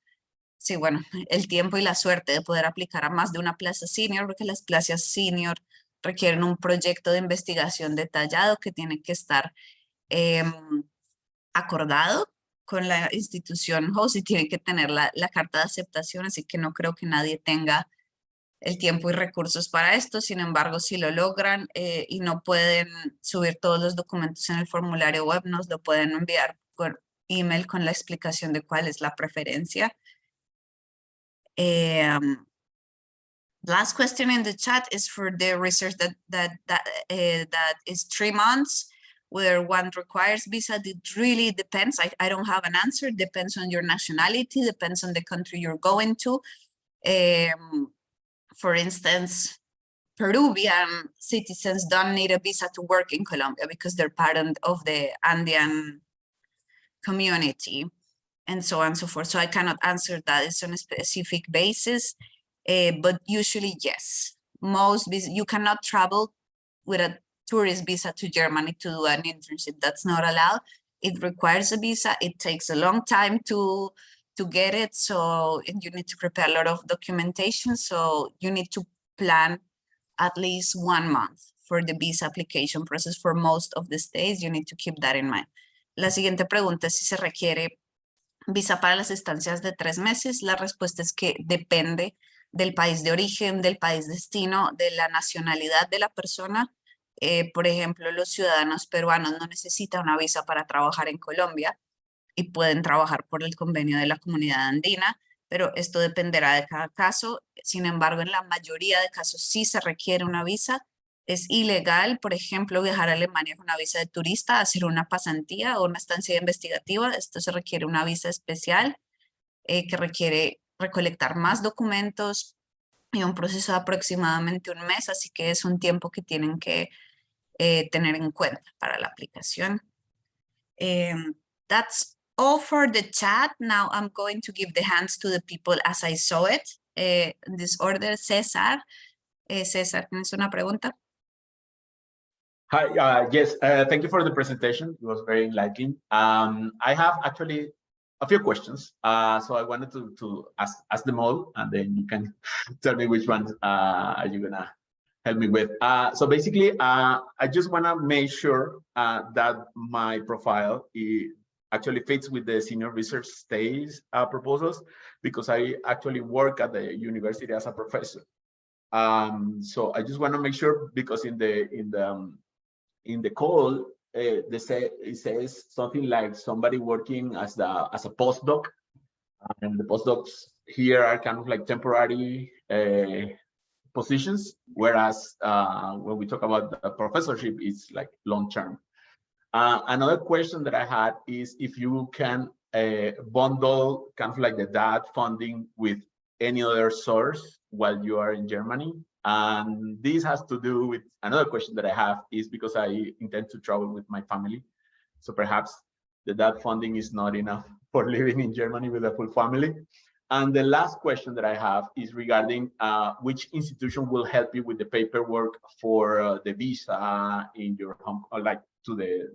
sí, bueno, el tiempo y la suerte de poder aplicar a más de una plaza senior, porque las plazas senior requieren un proyecto de investigación detallado que tiene que estar acordado con la institución host y tiene que tener la carta de aceptación, así que no creo que nadie tenga el tiempo y recursos para esto. Sin embargo, si lo logran y no pueden subir todos los documentos en el formulario web, nos lo pueden enviar por email con la explicación de cuál es la preferencia. Last question in the chat is for the research that is 3 months, where one requires visa. It really depends. I don't have an answer. It depends on your nationality, depends on the country you're going to. For instance, Peruvian citizens don't need a visa to work in Colombia because they're part of the Andean community, and so on and so forth. So I cannot answer that. It's on a specific basis, but usually, yes. You cannot travel with a tourist visa to Germany to do an internship. That's not allowed. It requires a visa. It takes a long time to get it. So, and you need to prepare a lot of documentation. So you need to plan at least 1 month for the visa application process for most of the states. You need to keep that in mind. La siguiente pregunta es si se requiere visa para las estancias de 3 meses. La respuesta es que depende del país de origen, del país destino, de la nacionalidad de la persona. Por ejemplo, los ciudadanos peruanos no necesitan una visa para trabajar en Colombia y pueden trabajar por el convenio de la comunidad andina, pero esto dependerá de cada caso. Sin embargo, en la mayoría de casos sí se requiere una visa. Es ilegal, por ejemplo, viajar a Alemania con una visa de turista, hacer una pasantía o una estancia investigativa. Esto se requiere una visa especial que requiere recolectar más documentos y un proceso de aproximadamente 1 mes, así que es un tiempo que tienen que tener en cuenta para la aplicación. That's all for the chat. Now I'm going to give the hands to the people as I saw it. In this order, César. César, ¿tienes una pregunta? Hi, yes, thank you for the presentation. It was very enlightening. I have actually a few questions. So I wanted to ask them all, and then you can tell me which ones are you gonna help me with. So basically, I just want to make sure that my profile actually fits with the senior research stage proposals, because I actually work at the university as a professor. So I just want to make sure, because in the call, it says something like somebody working as a postdoc, and the postdocs here are kind of like temporary positions, whereas when we talk about the professorship, it's like long term. Another question that I had is if you can bundle kind of like the DAD funding with any other source while you are in Germany. And this has to do with another question that I have, is because I intend to travel with my family. So perhaps the DAD funding is not enough for living in Germany with a full family. And the last question that I have is regarding which institution will help you with the paperwork for the visa in your home, or like to the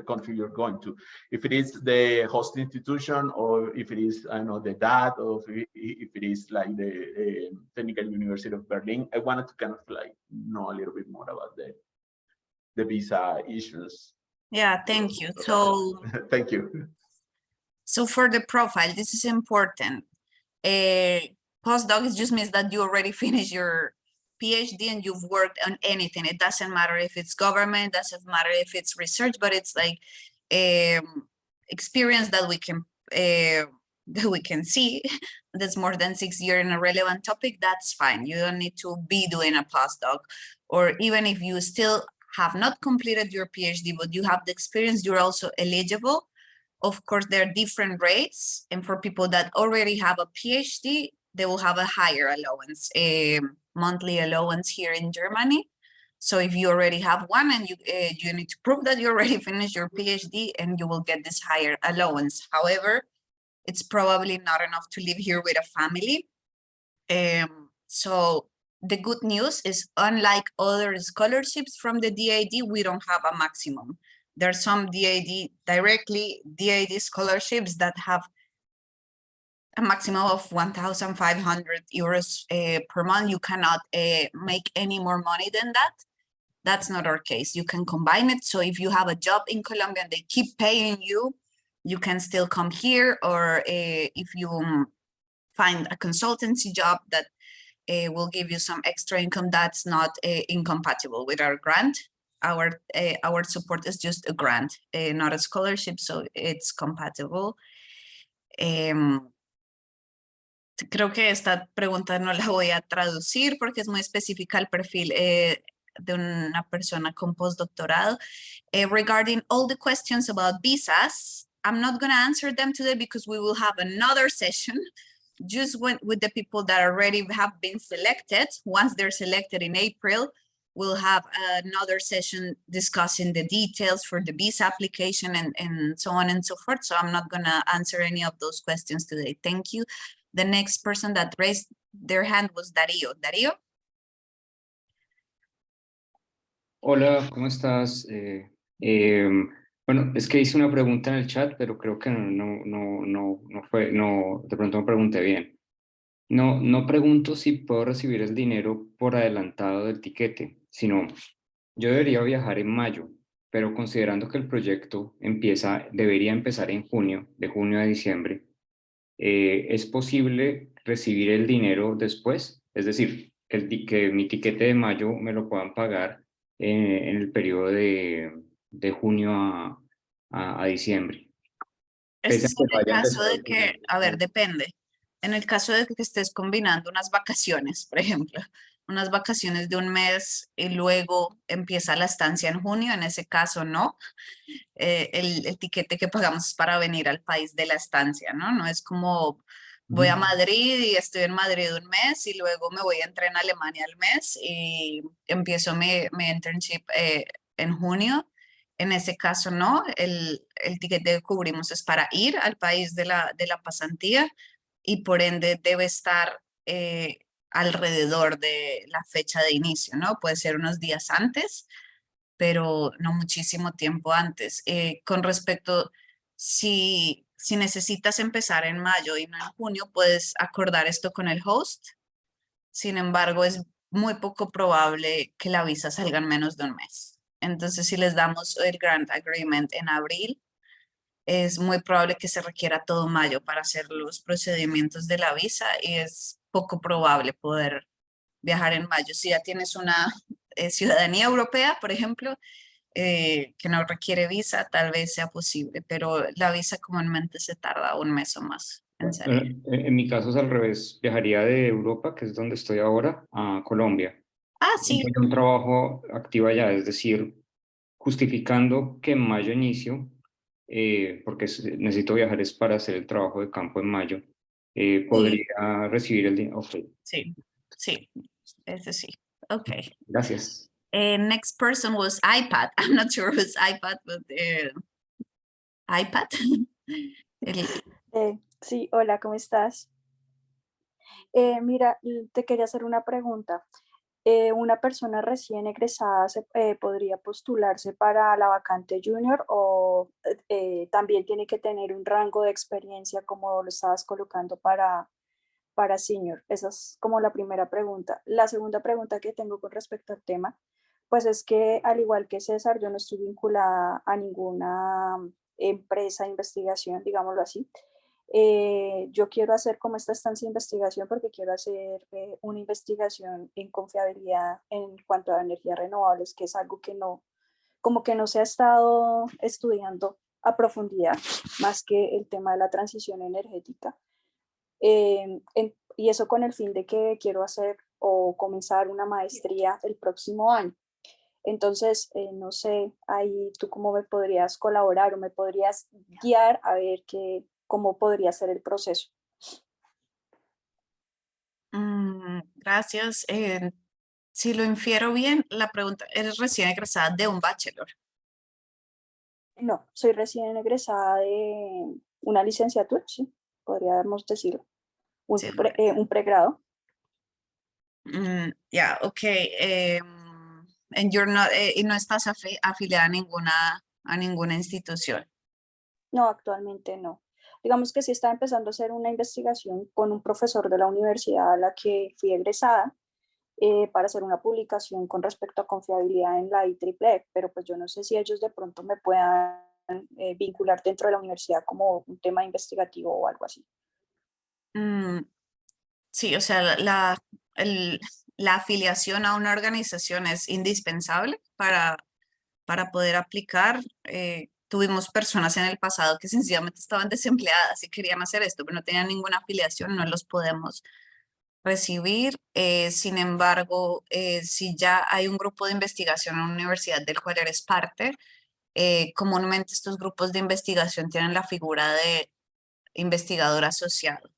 country you're going to. If it is the host institution, or if it is, I know, the DAD, or if it is like the Technical University of Berlin. I wanted to kind of like know a little bit more about the visa issues. Yeah, thank you. So thank you. So for the profile, this is important. Postdoc just means that you already finished your PhD and you've worked on anything. It doesn't matter if it's government, doesn't matter if it's research, but it's like experience that we can see that's more than 6 years in a relevant topic. That's fine. You don't need to be doing a postdoc, or even if you still have not completed your PhD, but you have the experience, you're also eligible. Of course, there are different rates, and for people that already have a PhD, they will have a higher allowance, a monthly allowance here in Germany. So if you already have one, and you need to prove that you already finished your PhD, and you will get this higher allowance. However, it's probably not enough to live here with a family. So the good news is, unlike other scholarships from the DID, we don't have a maximum. There are some DID scholarships that have a maximum of 1,500 euros per month. You cannot make any more money than that. That's not our case. You can combine it. So if you have a job in Colombia and they keep paying you, you can still come here. Or if you find a consultancy job that will give you some extra income, that's not incompatible with our grant. Our support is just a grant, not a scholarship, so it's compatible. Creo que esta pregunta no la voy a traducir porque es muy específica al perfil de una persona con postdoctorado. Regarding all the questions about visas, I'm not going to answer them today because we will have another session just with the people that already have been selected. Once they're selected in April, we'll have another session discussing the details for the visa application and so on and so forth. So I'm not going to answer any of those questions today. Thank you. The next person that raised their hand was Darío. Darío. Hola, ¿cómo estás? Bueno, es que hice una pregunta en el chat, pero creo que de pronto no pregunté bien. No pregunto si puedo recibir el dinero por adelantado del tiquete, sino yo debería viajar en mayo, pero considerando que el proyecto debería empezar en junio, de junio a diciembre, ¿es posible recibir el dinero después? Es decir, que mi tiquete de mayo me lo puedan pagar en el periodo de junio a diciembre. Este es en el caso de que, a ver, depende. En el caso de que estés combinando unas vacaciones, por ejemplo, unas vacaciones de un mes y luego empieza la estancia en junio, en ese caso no. El tiquete que pagamos es para venir al país de la estancia, ¿no? No es como voy a Madrid y estoy en Madrid un mes y luego me voy a entrar en Alemania al mes y empiezo mi internship en junio. En ese caso no, el tiquete que cubrimos es para ir al país de la pasantía y por ende debe estar alrededor de la fecha de inicio, ¿no? Puede ser unos días antes, pero no muchísimo tiempo antes. Con respecto, si necesitas empezar en mayo y no en junio, puedes acordar esto con el host. Sin embargo, es muy poco probable que la visa salga en menos de un mes. Entonces, si les damos el Grant Agreement en abril, es muy probable que se requiera todo mayo para hacer los procedimientos de la visa y es poco probable poder viajar en mayo. Si ya tienes una ciudadanía europea, por ejemplo, que no requiere visa, tal vez sea posible, pero la visa comúnmente se tarda un mes o más en salir. En mi caso es al revés, viajaría de Europa, que es donde estoy ahora, a Colombia. Ah, sí, Entonces, un trabajo activo allá, es decir, justificando que en mayo inicio, porque necesito viajar es para hacer el trabajo de campo en mayo, sí, podría recibir el dinero. Ok, sí, sí, ese sí. Okay. gracias. Next person was iPad. I'm not sure who's iPad, but iPad. El- Sí, hola, ¿cómo estás? Mira, te quería hacer una pregunta. ¿Una persona recién egresada podría postularse para la vacante junior o también tiene que tener un rango de experiencia como lo estabas colocando para senior? Esa es como la primera pregunta. La segunda pregunta que tengo con respecto al tema, pues es que al igual que César, yo no estoy vinculada a ninguna empresa de investigación, digámoslo así. Yo quiero hacer como esta estancia de investigación porque quiero hacer una investigación en confiabilidad en cuanto a energías renovables, que es algo que no, como que no se ha estado estudiando a profundidad, más que el tema de la transición energética. Y eso con el fin de que quiero hacer o comenzar una maestría el próximo año. Entonces, no sé, ahí tú cómo me podrías colaborar o me podrías guiar a ver cómo podría ser el proceso. Gracias. Si lo infiero bien, la pregunta, ¿eres recién egresada de un bachelor? No, soy recién egresada de una licenciatura, sí, podríamos decirlo, Sí, un bachelor. un pregrado. Ya, ok. Y no estás afiliada a ninguna institución. No, actualmente no. Digamos que sí estaba empezando a hacer una investigación con un profesor de la universidad a la que fui egresada para hacer una publicación con respecto a confiabilidad en la IEEE, pero pues yo no sé si ellos de pronto me puedan vincular dentro de la universidad como un tema investigativo o algo así. Mm, sí, o sea, la afiliación a una organización es indispensable para poder aplicar. Tuvimos personas en el pasado que sencillamente estaban desempleadas y querían hacer esto, pero no tenían ninguna afiliación, no los podemos recibir. Sin embargo, si ya hay un grupo de investigación en una universidad del cual eres parte, comúnmente estos grupos de investigación tienen la figura de investigador asociado.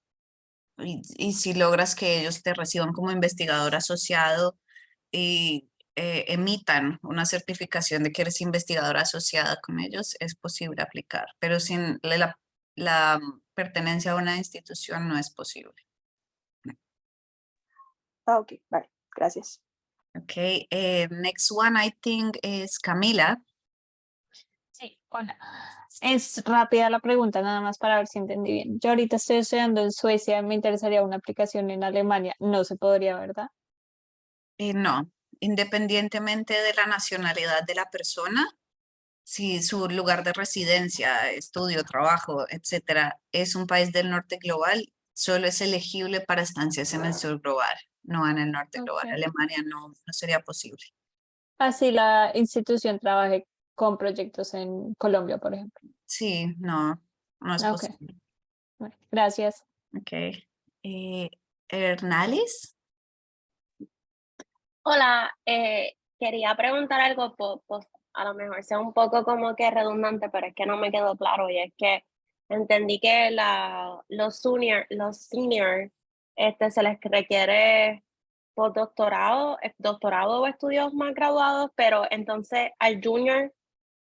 Y si logras que ellos te reciban como investigador asociado y emitan una certificación de que eres investigadora asociada con ellos, es posible aplicar, pero sin la pertenencia a una institución no es posible. Ah, ok, vale, gracias. Okay, next one I think is Camila. Sí, hola. Es rápida la pregunta, nada más para ver si entendí bien. Yo ahorita estoy estudiando en Suecia, me interesaría una aplicación en Alemania. No se podría, ¿verdad? No, independientemente de la nacionalidad de la persona, si su lugar de residencia, estudio, trabajo, etcétera, es un país del norte global, solo es elegible para estancias en el sur global, no en el norte global. Ok. Alemania no sería posible. Así la institución trabaje con proyectos en Colombia, por ejemplo. Sí, no es Ok, posible. bueno, gracias. Ok. Hernalis. Hola, quería preguntar algo, pues a lo mejor sea un poco como que redundante, pero es que no me quedó claro y es que entendí que los senior, se les requiere postdoctorado, doctorado o estudios más graduados, pero entonces al junior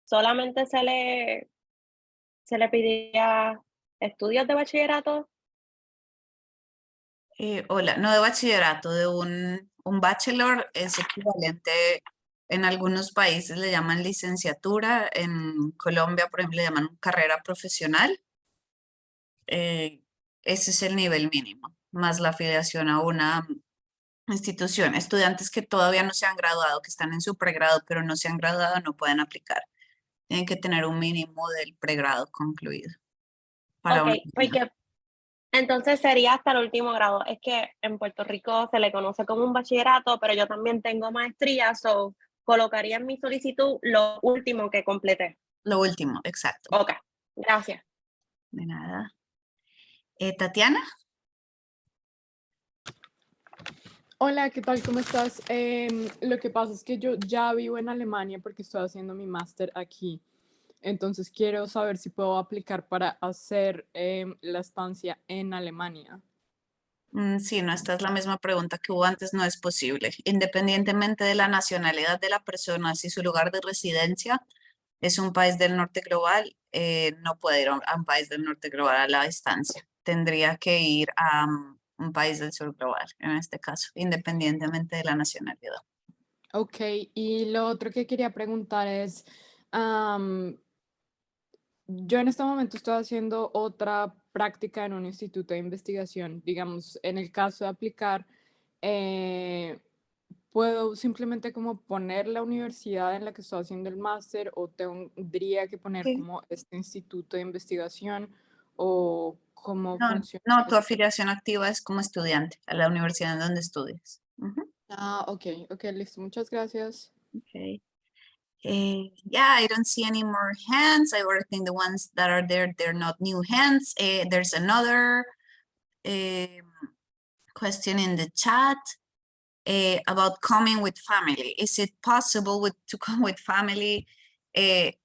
solamente se le pidía estudios de bachillerato. Hola, no de bachillerato, de un bachelor es equivalente, en algunos países le llaman licenciatura, en Colombia, por ejemplo, le llaman carrera profesional. Ese es el nivel mínimo, más la afiliación a una institución. Estudiantes que todavía no se han graduado, que están en su pregrado, pero no se han graduado, no pueden aplicar. Tienen que tener un mínimo del pregrado concluido. Para Ok, una- porque entonces sería hasta el último grado. Es que en Puerto Rico se le conoce como un bachillerato, pero yo también tengo maestría, so colocaría en mi solicitud lo último que completé. Lo último, exacto. Ok, gracias. De nada. Tatiana. Hola, ¿qué tal? ¿Cómo estás? Lo que pasa es que yo ya vivo en Alemania porque estoy haciendo mi máster aquí. Entonces quiero saber si puedo aplicar para hacer la estancia en Alemania. Sí, no, esta es la misma pregunta que hubo antes, no es posible. Independientemente de la nacionalidad de la persona, si su lugar de residencia es un país del norte global, no puede ir a un país del norte global a la estancia. Tendría que ir a un país del sur global, en este caso, independientemente de la nacionalidad. Ok, y lo otro que quería preguntar es, yo en este momento estoy haciendo otra práctica en un instituto de investigación. Digamos, en el caso de aplicar, ¿puedo simplemente como poner la universidad en la que estoy haciendo el máster o tendría que poner Sí. como este instituto de investigación o cómo No, funciona? no, tu afiliación activa es como estudiante a la universidad en donde estudias. Ujú. Ah, ok, listo. Muchas gracias. Okay. Yeah, I don't see any more hands. I think the ones that are there, they're not new hands. There's another question in the chat about coming with family. Is it possible to come with family? It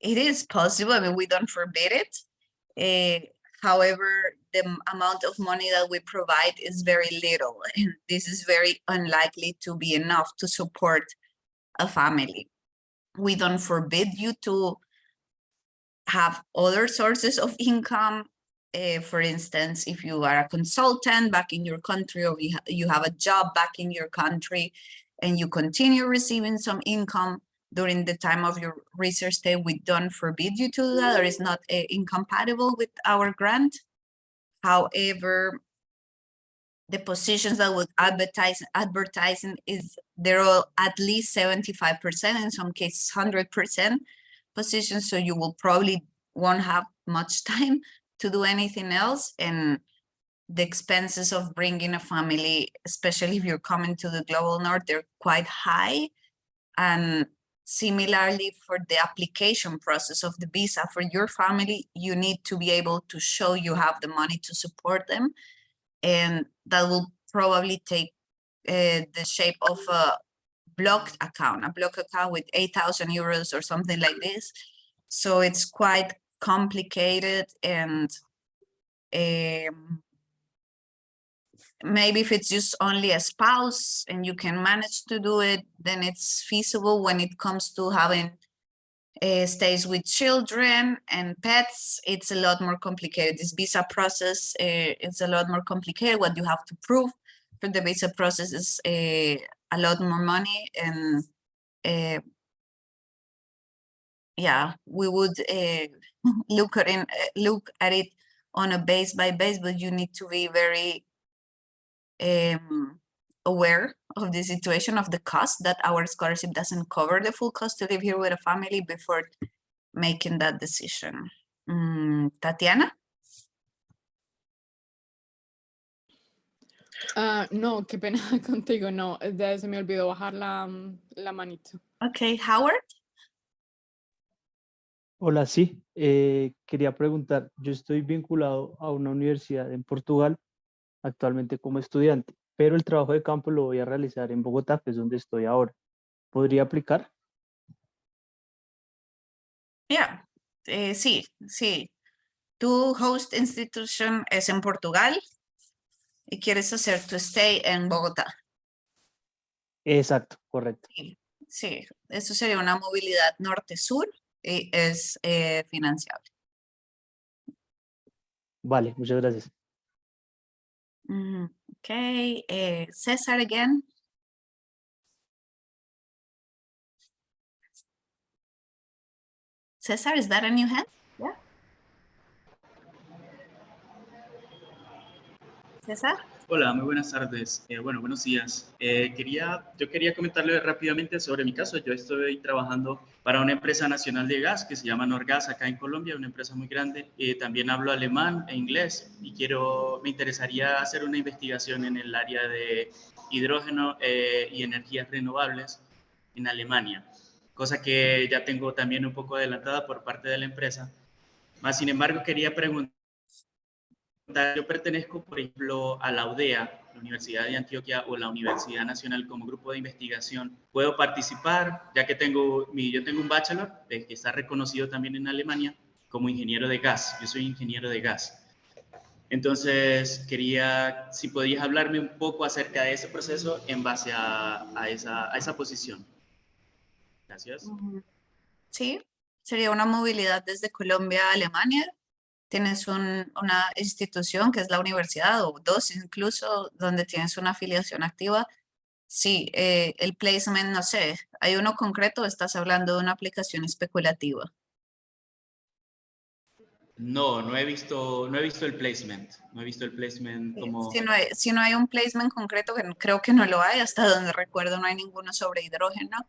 is possible. I mean, we don't forbid it. However, the amount of money that we provide is very little, and this is very unlikely to be enough to support a family. We don't forbid you to have other sources of income. For instance, if you are a consultant back in your country, or you have a job back in your country and you continue receiving some income during the time of your research stay, we don't forbid you to do that, or it's not incompatible with our grant. However, the positions that would advertising is they're all at least 75%, in some cases 100% positions, so you will probably won't have much time to do anything else, and the expenses of bringing a family, especially if you're coming to the global north, they're quite high. And similarly, for the application process of the visa for your family, you need to be able to show you have the money to support them, and that will probably take the shape of a blocked account with 8,000 euros or something like this. So it's quite complicated, and maybe if it's just only a spouse and you can manage to do it, then it's feasible. When it comes to having stays with children and pets, it's a lot more complicated. This visa process is a lot more complicated. What you have to prove for the visa process is a lot more money, and yeah, we would look at it on a base by base, but you need to be very aware of the situation, of the cost, that our scholarship doesn't cover the full cost to live here with a family before making that decision. Tatiana? No, qué pena contigo, no, se me olvidó bajar la manito. Okay, Howard? Hola, sí, quería preguntar, yo estoy vinculado a una universidad en Portugal actualmente como estudiante, pero el trabajo de campo lo voy a realizar en Bogotá, que es donde estoy ahora. ¿Podría aplicar? Yeah, sí. Tu host institution es en Portugal y quieres hacer tu stay en Bogotá. Exacto, correcto. Sí, eso sería una movilidad norte-sur y es financiable. Vale, muchas gracias. Okay, César again. César, is that a new hand? Yeah. César? Hola, muy buenas tardes. Bueno, buenos días. Yo quería comentarle rápidamente sobre mi caso. Yo estoy trabajando para una empresa nacional de gas que se llama Norgas acá en Colombia, una empresa muy grande. También hablo alemán e inglés y me interesaría hacer una investigación en el área de hidrógeno y energías renovables en Alemania, cosa que ya tengo también un poco adelantada por parte de la empresa. Sin embargo, quería preguntar, yo pertenezco, por ejemplo, a la UDEA, la Universidad de Antioquia, o la Universidad Nacional como grupo de investigación. ¿Puedo participar, ya que yo tengo un bachelor que está reconocido también en Alemania como ingeniero de gas? Yo soy ingeniero de gas. Entonces, si podías hablarme un poco acerca de ese proceso en base a esa posición. Gracias. Sí, sería una movilidad desde Colombia a Alemania. Tienes una institución que es la universidad, o dos incluso, donde tienes una afiliación activa. Sí, el placement, no sé, ¿hay uno concreto o estás hablando de una aplicación especulativa? No he visto el placement. No he visto el placement como... Si no hay un placement concreto, que creo que no lo hay, hasta donde recuerdo no hay ninguno sobre hidrógeno,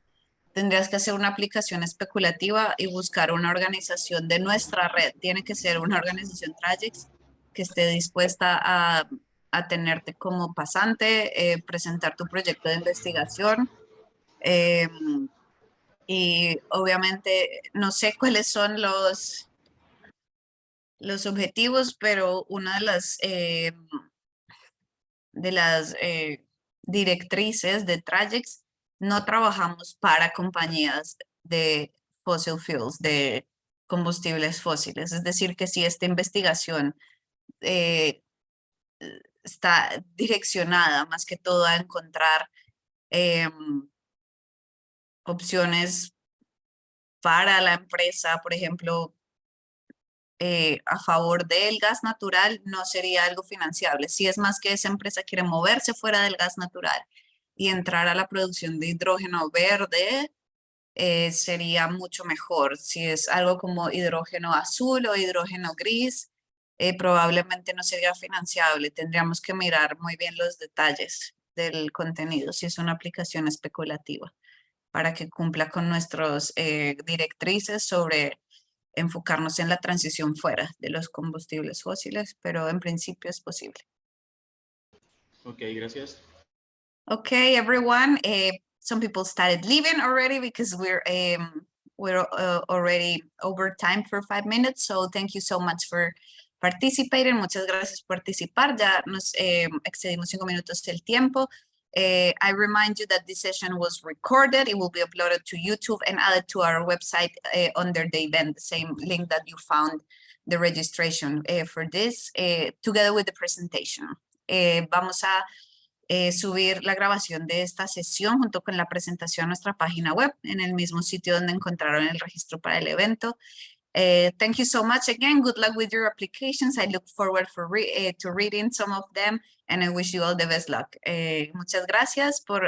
tendrías que hacer una aplicación especulativa y buscar una organización de nuestra red. Tiene que ser una organización Trajex que esté dispuesta a tenerte como pasante, presentar tu proyecto de investigación. Y obviamente no sé cuáles son los objetivos, pero una de las directrices de Trajex, no trabajamos para compañías de fossil fuels, de combustibles fósiles. Es decir, que si esta investigación está direccionada más que todo a encontrar opciones para la empresa, por ejemplo, a favor del gas natural, no sería algo financiable. Si es más que esa empresa quiere moverse fuera del gas natural y entrar a la producción de hidrógeno verde, sería mucho mejor. Si es algo como hidrógeno azul o hidrógeno gris, probablemente no sería financiable. Tendríamos que mirar muy bien los detalles del contenido, si es una aplicación especulativa, para que cumpla con nuestras directrices sobre enfocarnos en la transición fuera de los combustibles fósiles, pero en principio es posible. Ok, gracias. Okay, everyone. Some people started leaving already because we're already over time for 5 minutes. So thank you so much for participating. Muchas gracias por participar. Ya nos excedimos 5 minutos del tiempo. I remind you that this session was recorded. It will be uploaded to YouTube and added to our website under the event, the same link that you found the registration for this, together with the presentation. Vamos a subir la grabación de esta sesión junto con la presentación a nuestra página web, en el mismo sitio donde encontraron el registro para el evento. Thank you so much again. Good luck with your applications. I look forward to reading some of them, and I wish you all the best luck. Muchas gracias por